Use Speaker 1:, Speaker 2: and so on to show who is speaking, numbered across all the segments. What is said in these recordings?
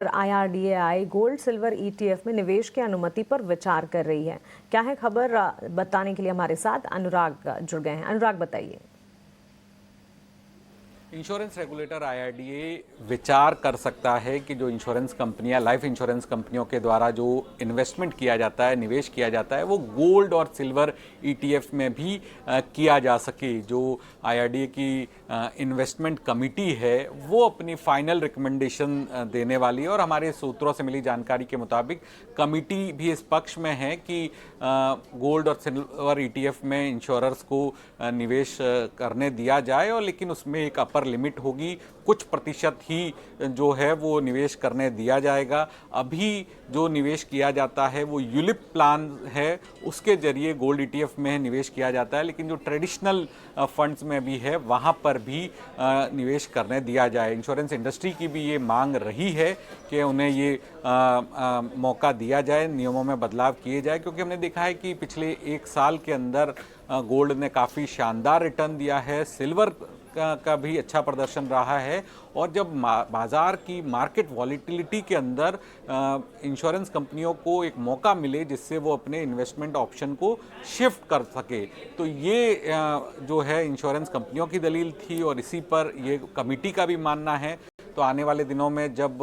Speaker 1: IRDAI gold silver ETF में निवेश की अनुमति पर विचार कर रही है। क्या है खबर, बताने के लिए हमारे साथ अनुराग जुड़ गए हैं। अनुराग, बताइए।
Speaker 2: इंश्योरेंस रेगुलेटर IRDA विचार कर सकता है कि जो इंश्योरेंस कंपनियां, लाइफ इंश्योरेंस कंपनियों के द्वारा जो इन्वेस्टमेंट किया जाता है, निवेश किया जाता है, वो गोल्ड और सिल्वर ETF में भी किया जा सके। जो IRDA की इन्वेस्टमेंट कमेटी है वो अपनी फाइनल रिकमेंडेशन देने वाली है और हमारे सूत्रों से मिली जानकारी के मुताबिक कमेटी भी इस पक्ष में है कि गोल्ड और सिल्वर ETF में इंश्योरर्स को निवेश करने दिया जाए, और लेकिन उसमें एक अपर लिमिट होगी। कुछ प्रतिशत ही जो है वो निवेश करने दिया जाएगा। अभी जो निवेश किया जाता है वो यूलिप प्लान है, उसके जरिए गोल्ड ETF में निवेश किया जाता है, लेकिन जो ट्रेडिशनल फंड्स में भी है वहाँ पर भी निवेश करने दिया जाए। इंश्योरेंस इंडस्ट्री की भी ये मांग रही है कि उन्हें ये मौका दिया जाए, नियमों में बदलाव किए जाए, क्योंकि हमने देखा है कि पिछले एक साल के अंदर गोल्ड ने काफ़ी शानदार रिटर्न दिया है, सिल्वर का भी अच्छा प्रदर्शन रहा है। और जब बाजार की मार्केट वॉलीटिलिटी के अंदर इंश्योरेंस कंपनियों को एक मौका मिले जिससे वो अपने इन्वेस्टमेंट ऑप्शन को शिफ्ट कर सके, तो ये जो है इंश्योरेंस कंपनियों की दलील थी और इसी पर ये कमेटी का भी मानना है। तो आने वाले दिनों में जब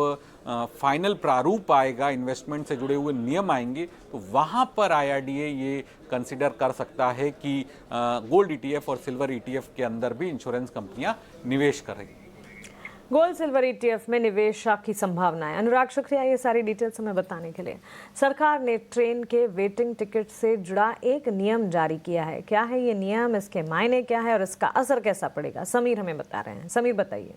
Speaker 2: फाइनल प्रारूप आएगा, इन्वेस्टमेंट से जुड़े हुए नियम आएंगे, तो वहाँ पर IRDA ये कंसिडर कर सकता है कि गोल्ड ETF और सिल्वर ETF के अंदर भी इंश्योरेंस कंपनियां निवेश करें।
Speaker 1: गोल्ड सिल्वर ETF में निवेश की संभावना है। अनुराग, शुक्रिया ये सारी डिटेल्स हमें बताने के लिए। सरकार ने ट्रेन के वेटिंग टिकट से जुड़ा एक नियम जारी किया है। क्या है ये नियम, इसके मायने क्या है और इसका असर कैसा पड़ेगा? समीर हमें बता रहे हैं। समीर, बताइए।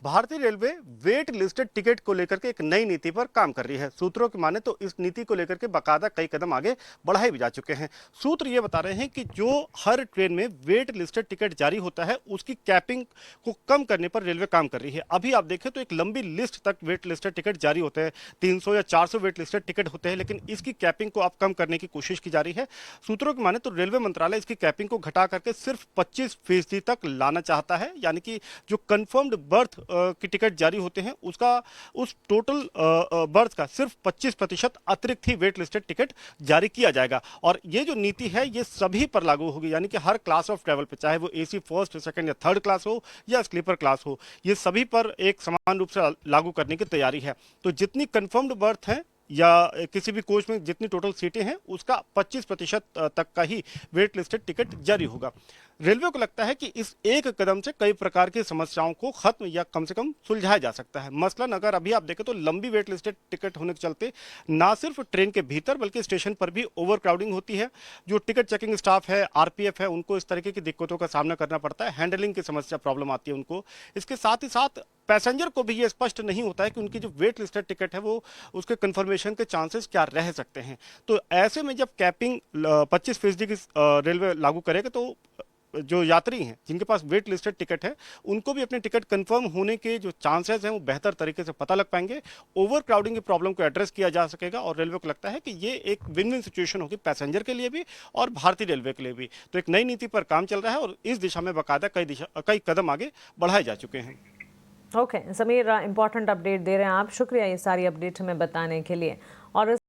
Speaker 3: भारतीय रेलवे वेट लिस्टेड टिकट को लेकर के एक नई नीति पर काम कर रही है। सूत्रों की माने तो इस नीति को लेकर के बाकायदा कई कदम आगे बढ़ाए भी जा चुके हैं। सूत्र ये बता रहे हैं कि जो हर ट्रेन में वेट लिस्टेड टिकट जारी होता है उसकी कैपिंग को कम करने पर रेलवे काम कर रही है। अभी आप देखें तो एक लंबी लिस्ट तक वेट लिस्टेड टिकट जारी होते हैं, 300 या 400 वेट लिस्टेड टिकट होते हैं, लेकिन इसकी कैपिंग को अब कम करने की कोशिश की जा रही है। सूत्रों की माने तो रेलवे मंत्रालय इसकी कैपिंग को घटा करके सिर्फ 25% तक लाना चाहता है, यानी कि जो कंफर्म्ड बर्थ की टिकट जारी होते हैं उसका उस टोटल बर्थ का सिर्फ 25% अतिरिक्त ही वेट लिस्टेड टिकट जारी किया जाएगा। और ये जो नीति है ये सभी पर लागू होगी, यानी कि हर क्लास ऑफ ट्रैवल पे, चाहे वो AC फर्स्ट, सेकंड या थर्ड क्लास हो या स्लीपर क्लास हो, ये सभी पर एक समान रूप से लागू करने की तैयारी है। तो जितनी कंफर्म्ड बर्थ है या किसी भी कोच में जितनी टोटल सीटें हैं उसका 25% तक का ही वेट लिस्टेड टिकट जारी होगा। रेलवे को लगता है कि इस एक कदम से कई प्रकार की समस्याओं को खत्म या कम से कम सुलझाया जा सकता है। मसलन अगर अभी आप देखें तो लंबी वेट लिस्टेड टिकट होने के चलते ना सिर्फ ट्रेन के भीतर बल्कि स्टेशन पर भी ओवर क्राउडिंग होती है। जो टिकट चेकिंग स्टाफ है, RPF है, उनको इस तरीके की दिक्कतों का सामना करना पड़ता है, हैंडलिंग की समस्या प्रॉब्लम आती है उनको। इसके साथ ही साथ पैसेंजर को भी ये स्पष्ट नहीं होता है कि उनकी जो वेट लिस्टेड टिकट है वो उसके कंफर्मेशन के चांसेस क्या रह सकते हैं। तो ऐसे में जब कैपिंग 25% की रेलवे लागू करेगा तो जो यात्री हैं जिनके पास वेट लिस्टेड टिकट है उनको भी अपने टिकट कंफर्म होने के जो चांसेस हैं वो बेहतर तरीके से पता लग पाएंगे। ओवर क्राउडिंग की प्रॉब्लम को एड्रेस किया जा सकेगा और रेलवे को लगता है कि ये एक विन विन सिचुएशन होगी पैसेंजर के लिए भी और भारतीय रेलवे के लिए भी। तो एक नई नीति पर काम चल रहा है और इस दिशा में बाकायदा कई कदम आगे बढ़ाए जा चुके हैं।
Speaker 1: ओके समीर, इंपॉर्टेंट अपडेट दे रहे हैं आप। शुक्रिया ये सारी अपडेट हमें बताने के लिए। और